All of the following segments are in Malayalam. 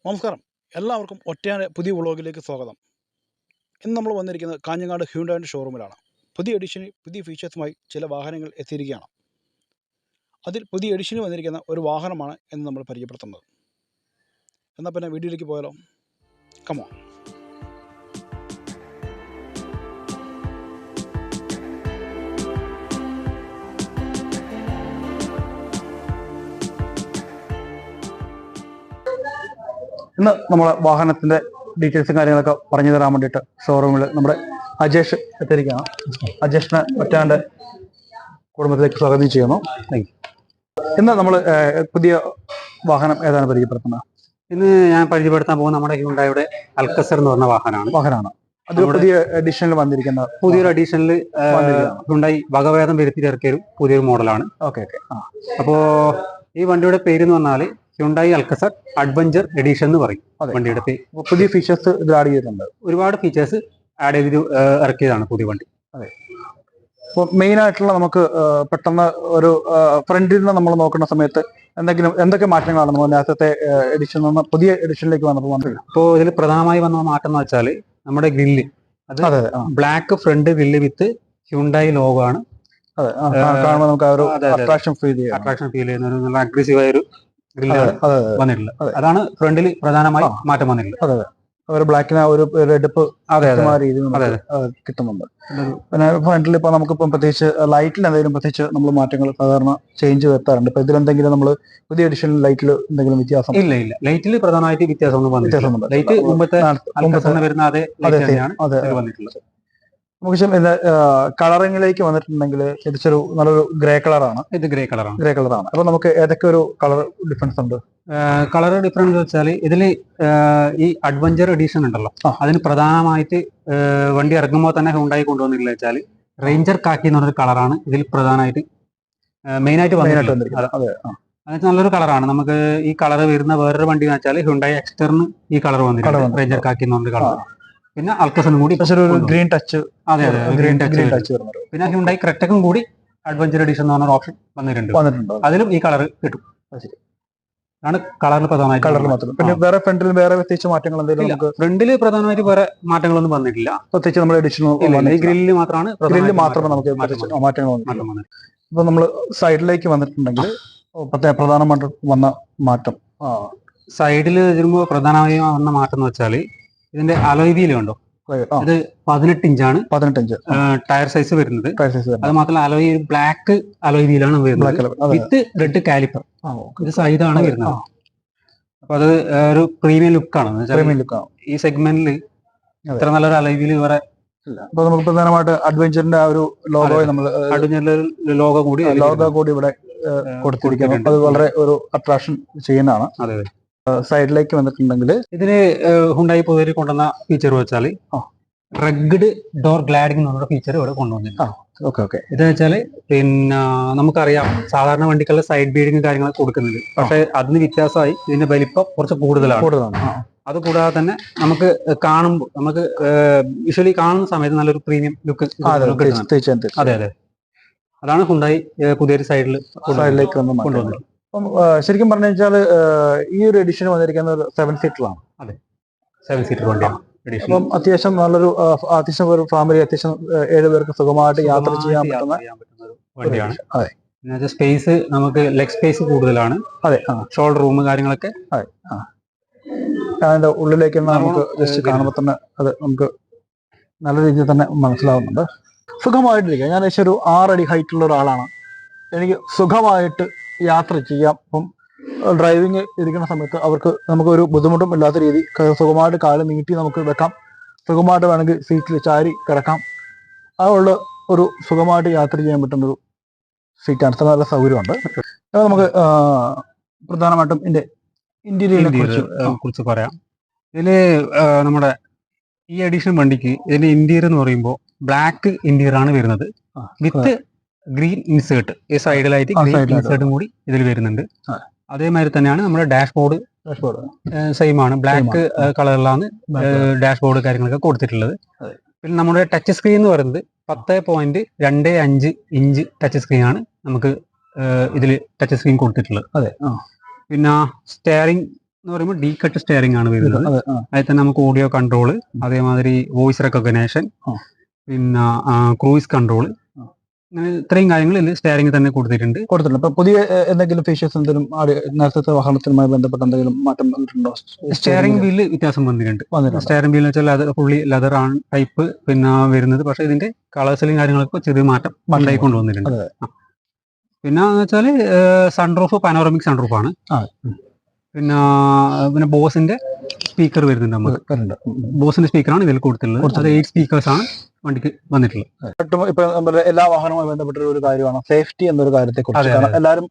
നമസ്കാരം, എല്ലാവർക്കും ഒറ്റയാനെ പുതിയ വ്ളോഗിലേക്ക് സ്വാഗതം. ഇന്ന് നമ്മൾ വന്നിരിക്കുന്നത് കാഞ്ഞങ്ങാട് ഹ്യുണ്ടായിൻ്റെ ഷോറൂമിലാണ്. പുതിയ എഡിഷന് പുതിയ ഫീച്ചേഴ്സുമായി ചില വാഹനങ്ങൾ എത്തിയിരിക്കുകയാണ്. അതിൽ പുതിയ എഡിഷന് വന്നിരിക്കുന്ന ഒരു വാഹനമാണ് എന്ന് നമ്മൾ പരിചയപ്പെടുത്തുന്നത്. എന്നാൽ പിന്നെ വീഡിയോയിലേക്ക് പോയാലോ? കമോൺ. ഇന്ന് നമ്മളെ വാഹനത്തിൻ്റെ ഡീറ്റെയിൽസും കാര്യങ്ങളൊക്കെ പറഞ്ഞു തരാൻ വേണ്ടിയിട്ട് ഷോറൂമിൽ നമ്മുടെ അജേഷ് എത്തിയിരിക്കുകയാണ്. അജേഷിനെ ഒറ്റയാൻ്റെ കുടുംബത്തിലേക്ക് സ്വാഗതം ചെയ്യുന്നു. ഇന്ന് നമ്മൾ പുതിയ വാഹനം ഏതാണ് പരിചയപ്പെടുത്തുന്നത്? ഇന്ന് ഞാൻ പരിചയപ്പെടുത്താൻ പോകുന്ന നമ്മുടെ ഹ്യുണ്ടായുടെ അൽക്കസർ എന്ന് പറഞ്ഞ വാഹനമാണ്. അത് പുതിയ എഡിഷനിൽ വന്നിരിക്കുന്ന പുതിയൊരു എഡിഷനിൽ ഹ്യുണ്ടായി വകഭേദം വരുത്തി ഇറക്കിയ ഒരു പുതിയൊരു മോഡലാണ്. ഓക്കെ. അപ്പോൾ ഈ വണ്ടിയുടെ പേര് എന്ന് പറഞ്ഞാൽ ഹ്യുണ്ടായി അൽക്കസർ അഡ്വഞ്ചർ എഡിഷൻ എന്ന് പറയും. വണ്ടിയുടെ പേര് പുതിയ ഫീച്ചേഴ്സ് ഇത് ആഡ് ചെയ്തിട്ടുണ്ട്. ഒരുപാട് ഫീച്ചേഴ്സ് ആഡ് ചെയ്ത് ഇറക്കിയതാണ് പുതിയ വണ്ടി. അതെ. അപ്പോൾ മെയിൻ ആയിട്ടുള്ള നമുക്ക് പെട്ടെന്ന് ഒരു ഫ്രണ്ടിൽ നിന്ന് നമ്മൾ നോക്കുന്ന സമയത്ത് എന്തൊക്കെ മാറ്റങ്ങളാണ് നമ്മൾ നേരത്തെ എഡിഷനിൽ നിന്ന് പുതിയ എഡിഷനിലേക്ക് വന്നപ്പോൾ വന്നത്? ഇപ്പോൾ ഇതിൽ പ്രധാനമായി വന്ന മാറ്റം എന്ന് വെച്ചാൽ നമ്മുടെ ഗ്രില്ല്, അത് ബ്ലാക്ക് ഫ്രണ്ട് ഗ്രില്ല് വിത്ത് ഹ്യുണ്ടായി ലോഗോ ആണ്. കാണുമ്പോൾ നമുക്ക് ആ ഒരു അട്രാക്ഷൻ ഫീൽ ചെയ്യുന്ന ഒരു നല്ല അഗ്രസീവായ ഒരു ഗ്രില്ലാണ് വന്നിട്ടുള്ളത്. അതാണ് ഫ്രണ്ടിൽ പ്രധാനമായി മാറ്റം വന്നിട്ടുള്ളത്. ഒരു ബ്ലാക്കിന് ഒരു എടുപ്പ് കിട്ടുന്നുണ്ട്. പിന്നെ ഫ്രണ്ടിൽ ഇപ്പൊ നമുക്കിപ്പം പ്രത്യേകിച്ച് ലൈറ്റിൽ എന്തെങ്കിലും പ്രത്യേകിച്ച് നമ്മൾ മാറ്റങ്ങൾ സാധാരണ ചേഞ്ച് വരുത്താറുണ്ട്. ഇപ്പൊ ഇതിലെന്തെങ്കിലും നമ്മൾ പുതിയ എഡിഷനിൽ ലൈറ്റിൽ എന്തെങ്കിലും വ്യത്യാസം? ഇല്ല, ലൈറ്റിൽ പ്രധാനമായിട്ട് വ്യത്യാസമൊന്നും ലൈറ്റ് മുമ്പത്തെ വരുന്ന അതേ വന്നിട്ടുള്ളത്. നമുക്ക് കളറിംഗിലേക്ക് വന്നിട്ടുണ്ടെങ്കിൽ തിരിച്ചൊരു നല്ലൊരു ഗ്രേ കളറാണ്. ഇത് ഗ്രേ കളറാണ്. അപ്പൊ നമുക്ക് ഏതൊക്കെ ഒരു കളർ ഡിഫറൻസ് ഉണ്ട്? കളർ ഡിഫറൻസ് വെച്ചാൽ ഇതില് ഈ അഡ്വഞ്ചർ എഡിഷൻ ഉണ്ടല്ലോ, അതിന് പ്രധാനമായിട്ട് വണ്ടി ഇറങ്ങുമ്പോൾ തന്നെ ഹ്യുണ്ടായി കൊണ്ടുവന്നിട്ടില്ല വെച്ചാൽ റേഞ്ചർ കാക്കി എന്ന് പറഞ്ഞൊരു കളറാണ് ഇതിൽ പ്രധാനമായിട്ട് മെയിനായിട്ട് വന്നിട്ടുള്ളത്. നല്ലൊരു കളറാണ്. നമുക്ക് ഈ കളർ വരുന്ന വേറൊരു വണ്ടി എന്ന് വെച്ചാൽ ഹ്യുണ്ടായി എക്സ്റ്ററിന് ഈ കളർ വന്നിട്ടുണ്ട്, റേഞ്ചർ കാക്കി എന്ന് പറഞ്ഞൊരു കളർ. പിന്നെ അൽക്കസറും കൂടി ഗ്രീൻ ടച്ച്. അതെ, ഗ്രീൻ ടച്ച്. പിന്നെ ഹ്യുണ്ടായി ക്രെറ്റക്കും കൂടി അഡ്വഞ്ചർ എഡിഷൻ എന്ന് പറഞ്ഞ ഓപ്ഷൻ വന്നിട്ടുണ്ട്. അതിലും ഈ കളർ കിട്ടും. ആണ് കളറിൽ പ്രധാനമായിട്ട്. കളറിൽ മാത്രം. പിന്നെ വേറെ ഫ്രണ്ടിൽ വേറെ പ്രത്യേകിച്ച് മാറ്റങ്ങൾ എന്തെങ്കിലും? ഫ്രണ്ടിൽ പ്രധാനമായിട്ട് വേറെ മാറ്റങ്ങളൊന്നും വന്നിട്ടില്ല. പ്രത്യേകിച്ച് നമ്മൾ എഡിഷണൽ ഈ ഗ്രില്ല് മാത്രമാണ് നമുക്ക് മാറ്റങ്ങൾ വന്നിട്ടുള്ളത്. ഇപ്പൊ നമ്മൾ സൈഡിലേക്ക് വന്നിട്ടുണ്ടെങ്കിൽ പ്രധാനമായിട്ട് വന്ന മാറ്റം, സൈഡിൽ വരുമ്പോൾ പ്രധാനമായും വന്ന മാറ്റം എന്ന് വെച്ചാൽ ഇതിന്റെ അലോയ് വീൽ കണ്ടോ, ഇത് 18 ഇഞ്ചാണ്. 18 ഇഞ്ച് ടയർ സൈസ് വരുന്നത്. അത് മാത്രമല്ല അലോയ് ബ്ലാക്ക് അലോയ് വീലാണ് വരുന്നത് വിത്ത് റെഡ് കാലിപ്പർ. ഇത് സൈഡാണ് വരുന്നത്. അപ്പൊ അത് ഒരു പ്രീമിയം ലുക്കാണ്. ഈ സെഗ്മെന്റിൽ ഇത്ര നല്ലൊരു അലോയ് വീൽ വേറെ ഇല്ല. അപ്പൊ നമുക്ക് പ്രധാനമായിട്ട് അഡ്വഞ്ചറിന്റെ ആ ഒരു ലോഗോ, അഡ്വഞ്ചറിന്റെ ലോഗോ കൂടി ഇവിടെ കൊടുത്തിരിക്കുന്നു. അത് വളരെ ഒരു അട്രാക്ഷൻ ചെയ്യുന്നതാണ്. അതെ. സൈഡിലേക്ക് വന്നിട്ടുണ്ടെങ്കിൽ ഇതിന് ഹ്യുണ്ടായി പൊതുവെ കൊണ്ടുവന്ന ഫീച്ചർ വെച്ചാൽ റഗ്ഡ് ഡോർ ഗ്ലാഡിംഗ് എന്നുള്ള ഫീച്ചർ ഇവിടെ കൊണ്ടുവന്നിട്ടുണ്ട്. ഇത് വെച്ചാല് പിന്നെ നമുക്കറിയാം സാധാരണ വണ്ടികളുടെ സൈഡ് ബീഡിങ് കാര്യങ്ങളൊക്കെ കൊടുക്കുന്നുണ്ട്. പക്ഷെ അതിന് വ്യത്യാസമായി ഇതിന്റെ വലിപ്പം കുറച്ച് കൂടുതലാണ്. അത് കൂടാതെ തന്നെ നമുക്ക് കാണുമ്പോൾ നമുക്ക് വിഷ്വലി കാണുന്ന സമയത്ത് നല്ലൊരു പ്രീമിയം ലുക്ക്. അതെ. അതാണ് ഹ്യുണ്ടായി പുതിയൊരു സൈഡിലേക്ക് കൊണ്ടുവന്നത്. ശരിക്കും പറഞ്ഞു വെച്ചാൽ ഈ ഒരു എഡിഷൻ വന്നിരിക്കുന്ന ഒരു 7 സീറ്ററാണ്. അതെ, 7 സീറ്റർ വണ്ടിയാണ്. അപ്പം അത്യാവശ്യം ഒരു ഫാമിലി 7 പേർക്ക് സുഖമായിട്ട് യാത്ര ചെയ്യാൻ പറ്റുന്ന വണ്ടിയാണ്. അതെ. സ്പേസ് നമുക്ക് ലെഗ് സ്പേസ് കൂടുതലാണ്. അതെ. ഷോൾഡർ റൂം കാര്യങ്ങളൊക്കെ. അതെ. അതിന്റെ ഉള്ളിലേക്ക് നമുക്ക് ജസ്റ്റ് കാണുമ്പോൾ തന്നെ അത് നമുക്ക് നല്ല രീതിയിൽ തന്നെ മനസ്സിലാവുന്നുണ്ട്. സുഖമായിട്ടിരിക്കുക. ഞാൻ ഏകദേശം ഒരു 6 അടി ഹൈറ്റുള്ള ഒരാളാണ്. എനിക്ക് സുഖമായിട്ട് യാത്ര ചെയ്യാം. അപ്പം ഡ്രൈവിങ് ഇരിക്കുന്ന സമയത്ത് നമുക്ക് ഒരു ബുദ്ധിമുട്ടും ഇല്ലാത്ത രീതി സുഖമായിട്ട് കാല് നീട്ടി നമുക്ക് വെക്കാം. സുഖമായിട്ട് വേണമെങ്കിൽ സീറ്റിൽ ചാരി കിടക്കാം. അതുള്ള ഒരു സുഖമായിട്ട് യാത്ര ചെയ്യാൻ പറ്റുന്ന ഒരു സീറ്റാണ്. അത്ര നല്ല സൗകര്യമുണ്ട്. നമുക്ക് പ്രധാനമായിട്ടും ഇതിന്റെ ഇന്റീരിയറിനെ കുറിച്ച് പറയാം. ഇതില് നമ്മുടെ ഈ എഡിഷൻ വണ്ടിക്ക് ഇതിന്റെ ഇന്റീരിയർ എന്ന് പറയുമ്പോൾ ബ്ലാക്ക് ഇന്റീരിയർ ആണ് വരുന്നത് വിത്ത് ഗ്രീൻ ഇൻസേർട്ട്. ഈ സൈഡിലായിട്ട് ഗ്രീൻ ഇൻസേർട്ടും കൂടി ഇതിൽ വരുന്നുണ്ട്. അതേമാതിരി തന്നെയാണ് നമ്മുടെ ഡാഷ്ബോർഡ് സെയിം ആണ്. ബ്ലാക്ക് കളറിലാണ് ഡാഷ്ബോർഡ് കാര്യങ്ങളൊക്കെ കൊടുത്തിട്ടുള്ളത്. പിന്നെ നമ്മുടെ ടച്ച് സ്ക്രീൻ എന്ന് പറയുന്നത് 10.25 ഇഞ്ച് ടച്ച് സ്ക്രീൻ ആണ് നമുക്ക് ഇതിൽ ടച്ച് സ്ക്രീൻ കൊടുത്തിട്ടുള്ളത്. അതെ. പിന്നെ സ്റ്റിയറിംഗ് എന്ന് പറയുമ്പോൾ ഡീ കട്ട് സ്റ്റിയറിംഗ് ആണ് വരുന്നത്. അതെ അതിൽ തന്നെ നമുക്ക് ഓഡിയോ കൺട്രോൾ, അതേമാതിരി വോയിസ് റെക്കഗ്നേഷൻ, പിന്നെ ക്രൂയിസ് കൺട്രോൾ, അങ്ങനെ ഇത്രയും കാര്യങ്ങൾ ഇതിൽ സ്റ്റിയറിംഗ് തന്നെ കൊടുത്തിട്ടുണ്ട്. ഇപ്പൊ പുതിയ എന്തെങ്കിലും ഫീച്ചേഴ്സ് എന്തെങ്കിലും നേരത്തെ വാഹനത്തിനുമായി ബന്ധപ്പെട്ട എന്തെങ്കിലും മാറ്റം വന്നിട്ടുണ്ടോ? സ്റ്റിയറിംഗ് വീല് വ്യത്യാസം വന്നിട്ടുണ്ട്. സ്റ്റിയറിംഗ് വീൽ വെച്ചാൽ അത് ഫുള്ളി ലെതർ ആണ് ടൈപ്പ് പിന്നെ വരുന്നത്. പക്ഷെ ഇതിന്റെ കളേഴ്സിലും കാര്യങ്ങളൊക്കെ ചെറിയ മാറ്റം ഉണ്ടായി കൊണ്ടുവന്നിട്ടുണ്ട്. പിന്നെ വെച്ചാല് സൺറൂഫ് പാനോറമിക് സൺറൂഫ് ആണ്. പിന്നെ ബോസിന്റെ സ്പീക്കർ വരുന്നുണ്ട്. നമുക്ക് ബോസിന്റെ സ്പീക്കറാണ് ഇതിൽ കൊടുത്തിട്ടുള്ളത്. അത് 8 സ്പീക്കേഴ്സ് ആണ് വണ്ടിക്ക് വന്നിട്ടുള്ളത്. ഇപ്പൊ നമ്മുടെ എല്ലാ വാഹനവുമായി ബന്ധപ്പെട്ട ഒരു കാര്യമാണ് സേഫ്റ്റി എന്നൊരു കാര്യത്തെ കുറിച്ച്. കാരണം എല്ലാവരും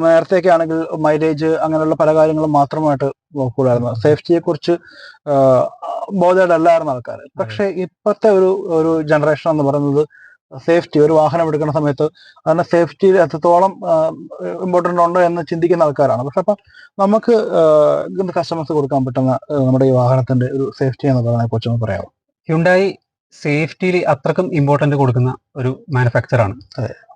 നേരത്തെയൊക്കെ ആണെങ്കിൽ മൈലേജ് അങ്ങനെയുള്ള പല കാര്യങ്ങളും മാത്രമായിട്ട് നോക്കൂടായിരുന്നു. സേഫ്റ്റിയെ കുറിച്ച് ബോധേഡല്ലായിരുന്ന ആൾക്കാർ. പക്ഷെ ഇപ്പോഴത്തെ ഒരു ജനറേഷൻ എന്ന് പറയുന്നത് സേഫ്റ്റി, ഒരു വാഹനം എടുക്കുന്ന സമയത്ത് അതിന്റെ സേഫ്റ്റി എത്രത്തോളം ഇമ്പോർട്ടൻ്റ് ഉണ്ടോ എന്ന് ചിന്തിക്കുന്ന ആൾക്കാരാണ്. പക്ഷെ അപ്പം നമുക്ക് കസ്റ്റമേഴ്സ് കൊടുക്കാൻ പറ്റുന്ന നമ്മുടെ ഈ വാഹനത്തിന്റെ ഒരു സേഫ്റ്റി എന്ന് പറയുന്നതിനെ കുറിച്ച് പറയാമോ? ഹ്യുണ്ടായി സേഫ്റ്റിയിൽ അത്രക്കും ഇമ്പോർട്ടന്റ് കൊടുക്കുന്ന ഒരു മാനുഫാക്ചറാണ്.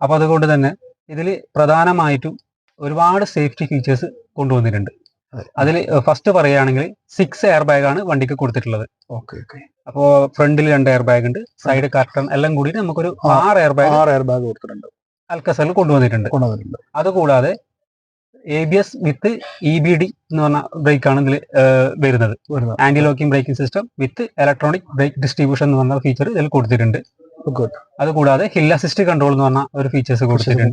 അപ്പൊ അതുകൊണ്ട് തന്നെ ഇതിൽ പ്രധാനമായിട്ടും ഒരുപാട് സേഫ്റ്റി ഫീച്ചേഴ്സ് കൊണ്ടുവന്നിട്ടുണ്ട്. അതിൽ ഫസ്റ്റ് പറയുകയാണെങ്കിൽ 6 എയർ ബാഗ് ആണ് വണ്ടിക്ക് കൊടുത്തിട്ടുള്ളത്. അപ്പോ ഫ്രണ്ടിൽ 2 എയർ ബാഗ് ഉണ്ട്, സൈഡ് കർട്ടൺ എല്ലാം കൂടി നമുക്കൊരു 6 എയർ ബാഗ് കൊടുത്തിട്ടുണ്ട്. അൽക്കസറിൽ കൊണ്ടുവന്നിട്ടുണ്ട്. അതുകൂടാതെ ABS വിത്ത് EBD എന്ന് പറഞ്ഞ ബ്രേക്കാണ് ഇതിൽ വരുന്നത്. Anti locking braking system with electronic brake distribution എന്ന് പറഞ്ഞ ഫീച്ചർ ഇതിൽ കൊടുത്തിട്ടുണ്ട്. അതുകൂടാതെ ഹിൽ അസിസ്റ്റ് കൺട്രോൾ എന്ന് പറഞ്ഞ ഒരു ഫീച്ചേഴ്സ്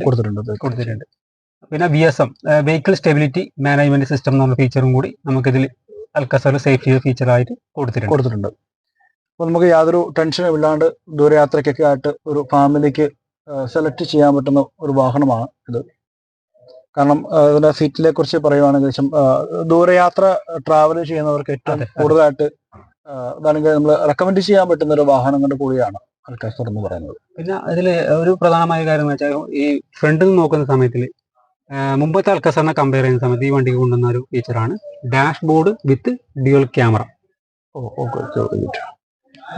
കൊടുത്തിട്ടുണ്ട്. പിന്നെ VSM vehicle stability management system എന്ന് പറഞ്ഞ ഫീച്ചറും കൂടി നമുക്ക് ഇതിൽ അൽക്കസറിൽ സേഫ്റ്റി ഫീച്ചറായിട്ട് കൊടുത്തിട്ടുണ്ട്. അപ്പോൾ നമുക്ക് യാതൊരു ടെൻഷനും ഇല്ലാണ്ട് ദൂരയാത്രയ്ക്കൊക്കെ ആയിട്ട് ഒരു ഫാമിലിക്ക് സെലക്ട് ചെയ്യാൻ പറ്റുന്ന ഒരു വാഹനമാണ് ഇത്. കാരണം ഇതിന്റെ സീറ്റിനെ കുറിച്ച് പറയുവാണെങ്കിൽ ദൂരയാത്ര ട്രാവൽ ചെയ്യുന്നവർക്ക് ഏറ്റവും കൂടുതലായിട്ട് ഇതാണെങ്കിൽ നമ്മൾ റെക്കമെൻഡ് ചെയ്യാൻ പറ്റുന്ന ഒരു വാഹനങ്ങളുടെ കൂടിയാണ് അൽക്കാസർ എന്ന് പറയുന്നത്. പിന്നെ അതിൽ ഒരു പ്രധാനമായ കാര്യം എന്ന് വെച്ചാൽ ഈ ഫ്രണ്ടിൽ നിന്ന് നോക്കുന്ന സമയത്തിൽ മുമ്പത്തെ അൽക്കാസറിനെ കമ്പയർ ചെയ്യുന്ന സമയത്ത് ഈ വണ്ടിക്ക് കൊണ്ടുവന്ന ഒരു ഫീച്ചറാണ് dashboard with dual camera.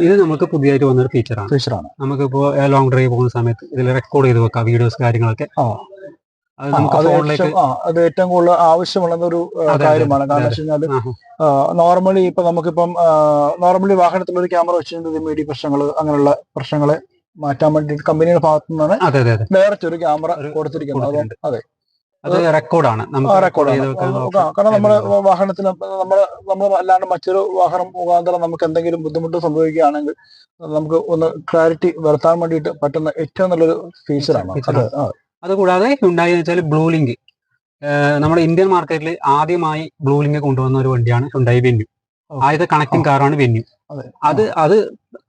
ഇത് നമുക്ക് പുതിയതായിട്ട് വന്നൊരു ഫീച്ചറാണ്. നമുക്കിപ്പോൾ ലോങ് ഡ്രൈവ് പോകുന്ന സമയത്ത് ഇതിൽ റെക്കോർഡ് ചെയ്ത് വെക്കാം വീഡിയോസ് കാര്യങ്ങളൊക്കെ. അത് ഏറ്റവും കൂടുതൽ ആവശ്യമുള്ള ഒരു കാര്യമാണ്. കാരണം വെച്ച് കഴിഞ്ഞാൽ നോർമലി ഇപ്പൊ നമുക്കിപ്പം നോർമലി വാഹനത്തിൽ ഒരു ക്യാമറ വെച്ചിട്ടുണ്ട് ഇമീഡിയറ്റ് പ്രശ്നങ്ങൾ അങ്ങനെയുള്ള പ്രശ്നങ്ങളെ മാറ്റാൻ വേണ്ടിയിട്ട് കമ്പനിയുടെ ഭാഗത്തു നിന്നാണ് ഡയറക്റ്റ് ഒരു ക്യാമറ കൊടുത്തിരിക്കുന്നത്. അതെ, അത് റെക്കോർഡാണ്. കാരണം നമ്മുടെ വാഹനത്തിൽ നമ്മൾ അല്ലാണ്ട് മറ്റൊരു വാഹനം മുഖാന്തരം നമുക്ക് എന്തെങ്കിലും ബുദ്ധിമുട്ട് സംഭവിക്കുകയാണെങ്കിൽ നമുക്ക് ഒന്ന് ക്ലാരിറ്റി വരുത്താൻ വേണ്ടിയിട്ട് പറ്റുന്ന ഏറ്റവും നല്ലൊരു ഫീച്ചറാണ്. അതുകൂടാതെ ഹ്യുണ്ടായി എന്ന് വെച്ചാൽ ബ്ലൂ ലിങ്ക്, നമ്മുടെ ഇന്ത്യൻ മാർക്കറ്റിൽ ആദ്യമായി ബ്ലൂ ലിങ്ക് കൊണ്ടുവന്ന ഒരു വണ്ടിയാണ് ഹ്യുണ്ടായി വെന്യൂ. ആദ്യത്തെ കണക്റ്റിംഗ് കാറാണ് വെന്യൂ.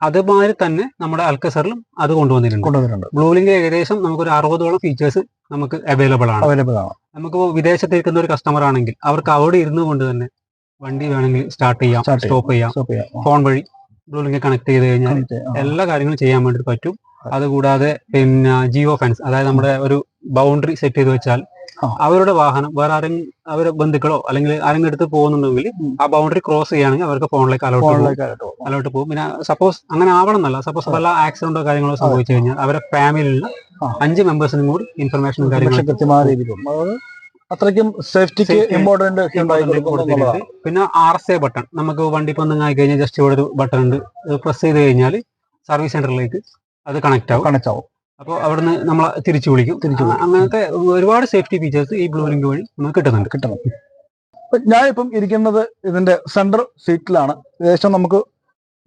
അതുമാതിരി തന്നെ നമ്മുടെ അൽക്കസറിലും അത് കൊണ്ടുവന്നിട്ടുണ്ട്. ബ്ലൂ ലിങ്ക് ഏകദേശം നമുക്കൊരു 60ഓളം ഫീച്ചേഴ്സ് നമുക്ക് അവൈലബിൾ ആണ്. നമുക്ക് വിദേശത്ത് ഇരിക്കുന്ന ഒരു കസ്റ്റമർ ആണെങ്കിൽ അവർക്ക് അവിടെ ഇരുന്നു കൊണ്ട് തന്നെ വണ്ടി വേണമെങ്കിൽ സ്റ്റാർട്ട് ചെയ്യാം, സ്റ്റോപ്പ് ചെയ്യാം, ഫോൺ വഴി ബ്ലൂ ലിങ്ക് കണക്ട് ചെയ്ത് കഴിഞ്ഞാൽ എല്ലാ കാര്യങ്ങളും ചെയ്യാൻ വേണ്ടി പറ്റും. അതുകൂടാതെ പിന്നെ ജിയോ ഫെൻസ്, അതായത് നമ്മുടെ ഒരു ബൗണ്ടറി സെറ്റ് ചെയ്ത് വെച്ചാൽ അവരുടെ വാഹനം വേറെ ആരെങ്കിലും അവരുടെ ബന്ധുക്കളോ അല്ലെങ്കിൽ ആരെങ്കിലും എടുത്ത് പോകുന്നുണ്ടെങ്കിൽ ആ ബൗണ്ടറി ക്രോസ് ചെയ്യുകയാണെങ്കിൽ അവർക്ക് ഫോണിലേക്ക് അലോട്ട് പോകും. പിന്നെ സപ്പോസ് അങ്ങനെ ആവണം എന്നല്ല, സപ്പോസ് വല്ല ആക്സിഡന്റോ കാര്യങ്ങളോ സംഭവിച്ചു കഴിഞ്ഞാൽ അവരുടെ ഫാമിലിയിലുള്ള 5 മെമ്പേഴ്സിനും കൂടി ഇൻഫർമേഷനും കാര്യങ്ങളും അത്രയ്ക്കും സേഫ്റ്റിക്ക് ഇമ്പോർട്ടന്റ്. പിന്നെ RSA ബട്ടൺ, നമുക്ക് വണ്ടി ഇപ്പൊ ആയി കഴിഞ്ഞാൽ ജസ്റ്റ് ഇവിടെ ഒരു ബട്ടൺ ഉണ്ട്, പ്രസ് ചെയ്ത് കഴിഞ്ഞാൽ സർവീസ് സെന്ററിലേക്ക് അത് കണക്ട് ആവും. അപ്പോൾ അവിടുന്ന് നമ്മളെ തിരിച്ചു വിളിക്കും. അങ്ങനത്തെ ഒരുപാട് സേഫ്റ്റി ഫീച്ചേഴ്സ് ഈ ബ്ലൂ ലിങ്ക് വഴി നമുക്ക് കിട്ടുന്നുണ്ട്. ഞാനിപ്പം ഇരിക്കുന്നത് ഇതിന്റെ സെൻട്രൽ സീറ്റിലാണ്. ഏകദേശം നമുക്ക്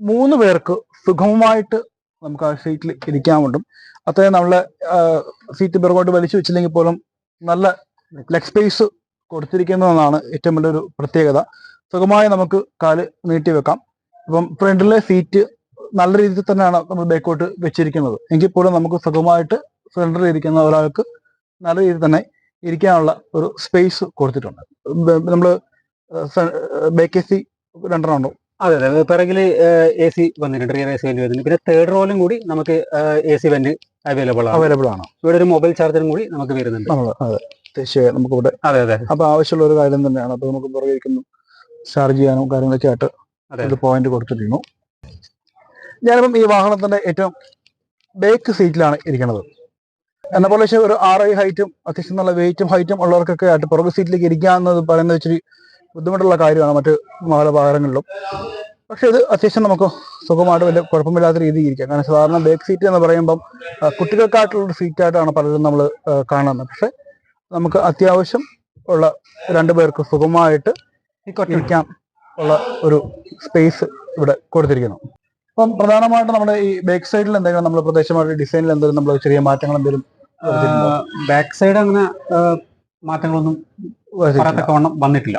3 പേർക്ക് സുഗമമായിട്ട് നമുക്ക് ആ സീറ്റിൽ ഇരിക്കാൻ പറ്റും. അത്രയും നമ്മളെ സീറ്റ് പിറകോട്ട് വലിച്ചു വെച്ചില്ലെങ്കിൽ പോലും നല്ല ലെഗ് സ്പേസ് കൊടുത്തിരിക്കുന്നതെന്നാണ് ഏറ്റവും വലിയൊരു പ്രത്യേകത. സുഖമായി നമുക്ക് കാല് നീട്ടി വെക്കാം. ഇപ്പം ഫ്രണ്ടിലെ സീറ്റ് നല്ല രീതിയിൽ തന്നെയാണ് നമ്മൾ ബാക്കോട്ട് വെച്ചിരിക്കുന്നത്. എങ്കിൽ പോലും നമുക്ക് സുഖമായിട്ട് ഫ്രണ്ടിൽ ഇരിക്കുന്ന ഒരാൾക്ക് നല്ല രീതിയിൽ തന്നെ ഇരിക്കാനുള്ള ഒരു സ്പേസ് കൊടുത്തിട്ടുണ്ട്. നമ്മൾ ബാക്ക് AC 2 ഉണ്ടോ? അതെ, പിറകില് AC വന്നിട്ടുണ്ട്, റിയർ AC വെന്റ് വന്നിട്ടുണ്ട്. പിന്നെ തേർഡ് റോയിലും കൂടി നമുക്ക് AC വെന്റ് അവൈലബിൾ ആണ്. ഇവിടെ ഒരു മൊബൈൽ ചാർജറും കൂടി നമുക്ക് വരുന്നുണ്ട്. തീർച്ചയായും നമുക്കിവിടെ അപ്പൊ ആവശ്യമുള്ള ഒരു കാര്യം തന്നെയാണ്. അപ്പൊ നമുക്ക് പുറകെ ചാർജ് ചെയ്യാനും കാര്യങ്ങളൊക്കെ ആയിട്ട് ഒരു പോയിന്റ് കൊടുത്തിരിക്കുന്നു. ഞാനിപ്പം ഈ വാഹനത്തിന്റെ ഏറ്റവും ബാക്ക് സീറ്റിലാണ് ഇരിക്കുന്നത്. എന്നെ പോലെ ഒരു 6 ഹൈറ്റും അത്യാവശ്യം നല്ല വെയിറ്റും ഹൈറ്റും ഉള്ളവർക്കൊക്കെ ആയിട്ട് പുറകെ സീറ്റിലേക്ക് ഇരിക്കാമെന്നത് പറയുന്നത് ഇച്ചിരി ബുദ്ധിമുട്ടുള്ള കാര്യമാണ് മറ്റ് വാഹനങ്ങളിലും. പക്ഷെ ഇത് അത്യാവശ്യം നമുക്ക് സുഖമായിട്ട് വലിയ കുഴപ്പമില്ലാത്ത രീതിയിൽ ഇരിക്കാം. കാരണം സാധാരണ ബാക്ക് സീറ്റ് എന്ന് പറയുമ്പം കുട്ടികൾക്കായിട്ടുള്ളൊരു സീറ്റായിട്ടാണ് പലരും നമ്മൾ കാണുന്നത്. പക്ഷെ നമുക്ക് അത്യാവശ്യം ഉള്ള 2 പേർക്ക് സുഖമായിട്ട് ഇരിക്കാൻ ഉള്ള ഒരു സ്പേസ് ഇവിടെ കൊടുത്തിരിക്കുന്നു. അപ്പം പ്രധാനമായിട്ടും നമ്മുടെ ഈ ബാക്ക് സൈഡിൽ എന്തെങ്കിലും നമ്മൾ പ്രത്യേകമായിട്ട് ഡിസൈനിൽ എന്തെങ്കിലും നമ്മൾ ചെറിയ മാറ്റങ്ങൾ എന്തെങ്കിലും ബാക്ക് സൈഡ് അങ്ങനെ മാറ്റങ്ങളൊന്നും വന്നിട്ടില്ല.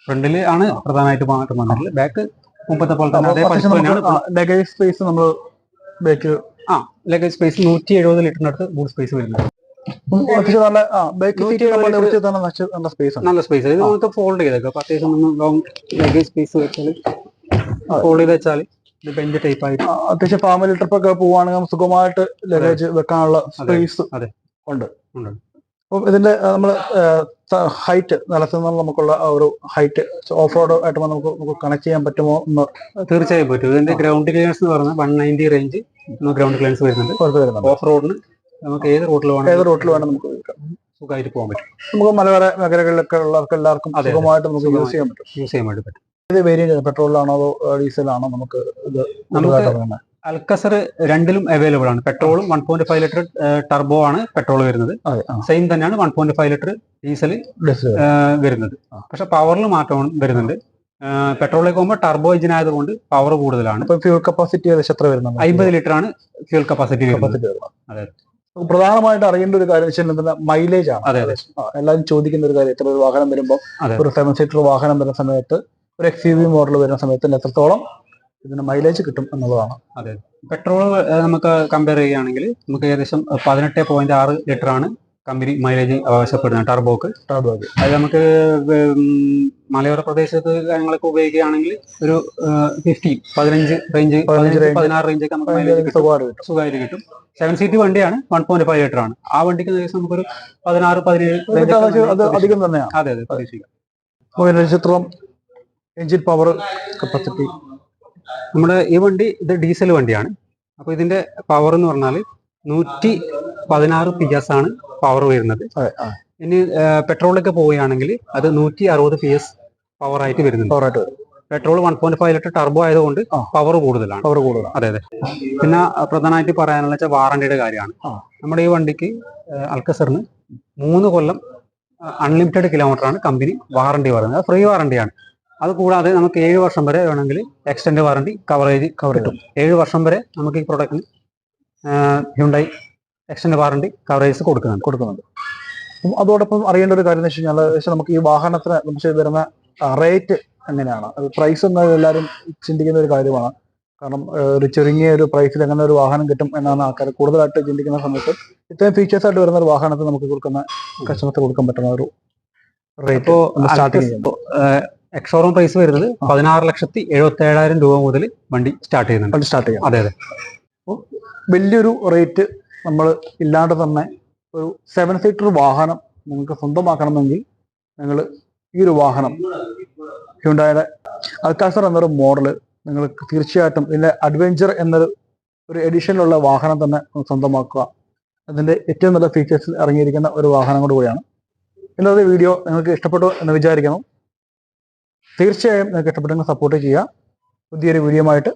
ഫ്രണ്ടില് ആണ് പ്രധാനമായിട്ട് മാറ്റം വന്നിട്ടുള്ളത്. ബാക്ക് മുമ്പത്തെ പോലെ തന്നെ ലഗേജ് സ്പേസ് നമ്മൾ ബാക്കിൽ ലഗേജ് സ്പേസ് 170 ലിറ്ററിനടുത്ത് ബൂട്ട് സ്പേസ് വരുന്നത്. നല്ല സ്പേസ് ഇത് നമുക്ക് ഫോൾഡ് ചെയ്തേക്കാം. അപ്പൊ അത്യാവശ്യം ലോങ് ലഗേജ് സ്പേസ് വെച്ചാൽ ഫോൾഡ് ചെയ്ത് വെച്ചാൽ ഇത് ബെഞ്ച് ടൈപ്പ് ആയിട്ട് അത്യാവശ്യം ഫാമിലി ട്രിപ്പ് ഒക്കെ പോവുകയാണെങ്കിൽ സുഖമായിട്ട് ലഗേജ് വെക്കാനുള്ള സ്പേസ് ഉണ്ട്. അപ്പം ഇതിന്റെ നമ്മൾ ഹൈറ്റ് നിലത്ത് നിന്ന് നമുക്കുള്ള ഒരു ഹൈറ്റ് ഓഫ് റോഡ് ആയിട്ട് നമുക്ക് കണക്ട് ചെയ്യാൻ പറ്റുമോ എന്ന് തീർച്ചയായും പറ്റും. ഇതിന്റെ ഗ്രൗണ്ട് ക്ലിയറൻസ് എന്ന് പറഞ്ഞാൽ 190 റേഞ്ച് ഗ്രൗണ്ട് ക്ലിയറൻസ് വരുന്നുണ്ട്. ഓഫ് റോഡിന് നമുക്ക് ഏത് റോട്ടിൽ വേണം നമുക്ക് സുഖമായിട്ട് പോകാൻ പറ്റും. നമുക്ക് മലയോര മേഖലകളിലൊക്കെ ഉള്ളവർക്ക് എല്ലാവർക്കും സുഖമായിട്ട് നമുക്ക് യൂസ് ചെയ്യാൻ പറ്റും. ഇത് വേരിയന്റ് പെട്രോളിലാണോ അതോ ഡീസലാണോ? നമുക്ക് അൽക്കസർ രണ്ടിലും അവൈലബിൾ ആണ്. പെട്രോളും 1.5 ലിറ്റർ ടർബോ ആണ് പെട്രോൾ വരുന്നത്. സെയിം തന്നെയാണ് 1.5 ലിറ്റർ ഡീസൽ വരുന്നത്. പക്ഷെ പവറിൽ മാറ്റം വരുന്നുണ്ട്. പെട്രോളിലേക്ക് പോകുമ്പോൾ ടർബോ എഞ്ചിൻ ആയതുകൊണ്ട് പവർ കൂടുതലാണ്. ഫ്യൂൽ കപ്പാസിറ്റി എത്ര വരുന്നത്? 50 ലിറ്റർ ആണ് ഫ്യൂൽ കപ്പാസിറ്റി വരുന്നത്. അതെ. പ്രധാനമായിട്ട് അറിയേണ്ട ഒരു കാര്യം മൈലേജ് ആണ്. എല്ലാവരും ചോദിക്കുന്ന ഒരു കാര്യം, എത്ര ഒരു വാഹനം വരുമ്പോൾ ഒരു 7 സീറ്റർ വാഹനം വരുന്ന സമയത്ത് ഒരു XUV മോഡൽ വരുന്ന സമയത്ത് എത്രത്തോളം ഇതിന് മൈലേജ് കിട്ടും എന്നുള്ളതാണ്. അതെ. പെട്രോൾ നമുക്ക് കമ്പയർ ചെയ്യുകയാണെങ്കിൽ നമുക്ക് ഏകദേശം 18.6 ലിറ്റർ ആണ് കമ്പനി മൈലേജ് ആവശ്യപ്പെടുന്നത് ടർബോക്ക്. അത് നമുക്ക് മലയോര പ്രദേശത്ത് കാര്യങ്ങളൊക്കെ ഉപയോഗിക്കുകയാണെങ്കിൽ ഒരു 15 റേഞ്ച് 16 റേഞ്ചൊക്കെ നമുക്ക് മൈലേജ് സുഖമായിട്ട് കിട്ടും. 7 സീറ്റ് വണ്ടിയാണ്, 1.5 ലിറ്റർ ആണ്. ആ വണ്ടിക്ക് ഏകദേശം നമുക്കൊരു 16-17 അധികം തന്നെയാണ്. അതെ പ്രതീക്ഷിക്കാം. എഞ്ചിൻ പവർ കപ്പാസിറ്റി നമ്മുടെ ഈ വണ്ടി ഇത് ഡീസൽ വണ്ടിയാണ്. അപ്പൊ ഇതിന്റെ പവർ എന്ന് പറഞ്ഞാൽ 116 PS ആണ് പവർ വരുന്നത്. ഇനി പെട്രോളിലൊക്കെ പോവുകയാണെങ്കിൽ അത് 160 PS പവർ ആയിട്ട് വരുന്നുണ്ട്. പെട്രോൾ 1.5 ലിറ്റർ ടർബോ ആയതുകൊണ്ട് പവർ കൂടുതലാണ്. അതെ. പിന്നെ പ്രധാനമായിട്ട് പറയാനുള്ള വെച്ചാൽ വാറണ്ടിയുടെ കാര്യമാണ്. നമ്മുടെ ഈ വണ്ടിക്ക് അൽക്കസറിന് 3 കൊല്ലം അൺലിമിറ്റഡ് കിലോമീറ്റർ ആണ് കമ്പനി വാറണ്ടി പറയുന്നത്. അത് ഫ്രീ വാറണ്ടിയാണ്. അത് കൂടാതെ നമുക്ക് 7 വർഷം വരെ വേണമെങ്കിൽ എക്സ്റ്റൻഡ് വാറണ്ടി കവറേജ് കിട്ടും. 7 വർഷം വരെ നമുക്ക് ഈ പ്രൊഡക്റ്റിന് ഹ്യുണ്ടായി എക്സ്റ്റൻഡ് വാറണ്ടി കവറേജ് കൊടുക്കുന്നുണ്ട്. അതോടൊപ്പം അറിയേണ്ട ഒരു കാര്യം എന്ന് വെച്ച് കഴിഞ്ഞാൽ നമുക്ക് ഈ വാഹനത്തിന് നമുക്ക് വരുന്ന റേറ്റ് എങ്ങനെയാണ്? അത് പ്രൈസ് എന്ന് എല്ലാവരും ചിന്തിക്കുന്ന ഒരു കാര്യമാണ്. കാരണം ഒരു ചുരുങ്ങിയ ഒരു പ്രൈസിൽ എങ്ങനെ ഒരു വാഹനം കിട്ടും എന്നാണ് ആൾക്കാർ കൂടുതലായിട്ട് ചിന്തിക്കുന്ന സമയത്ത് ഇത്രയും ഫീച്ചേഴ്സ് ആയിട്ട് വരുന്ന ഒരു വാഹനത്തിന് നമുക്ക് കസ്റ്റമർക്ക് കൊടുക്കാൻ പറ്റുന്ന ഒരു റേറ്റ് സ്റ്റാർട്ടിങ് എക്സോറൂം പ്രൈസ് വരുന്നത് 16,77,000 രൂപ മുതൽ വണ്ടി സ്റ്റാർട്ട് ചെയ്യുന്നുണ്ട്. അതെ. അപ്പോൾ വലിയൊരു റേറ്റ് നമ്മൾ ഇല്ലാണ്ട് തന്നെ ഒരു 7 സീറ്റർ വാഹനം നിങ്ങൾക്ക് സ്വന്തമാക്കണമെങ്കിൽ നിങ്ങൾ ഈ ഒരു വാഹനം ഹ്യുണ്ടായുടെ അൽക്കാസർ എന്നൊരു മോഡല് നിങ്ങൾക്ക് തീർച്ചയായിട്ടും ഇതിൻ്റെ അഡ്വഞ്ചർ എന്നൊരു എഡിഷനിലുള്ള വാഹനം തന്നെ സ്വന്തമാക്കുക. അതിൻ്റെ ഏറ്റവും നല്ല ഫീച്ചേഴ്സിൽ ഇറങ്ങിയിരിക്കുന്ന ഒരു വാഹനം കൂടിയാണ്. ഇന്നത്തെ വീഡിയോ നിങ്ങൾക്ക് ഇഷ്ടപ്പെട്ടു എന്ന് വിചാരിക്കുന്നു. തീർച്ചയായും നിങ്ങൾക്ക് ഇഷ്ടപ്പെട്ടെങ്കിൽ സപ്പോർട്ട് ചെയ്യുക. പുതിയൊരു വീഡിയോ ആയിട്ട്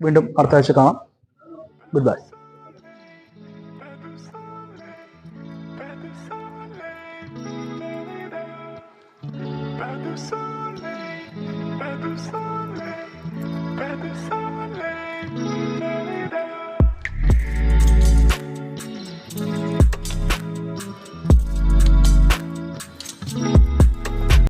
വീണ്ടും അടുത്ത ആഴ്ച കാണാം. Good bye. Pas de soleil, pas de soleil, pas de soleil.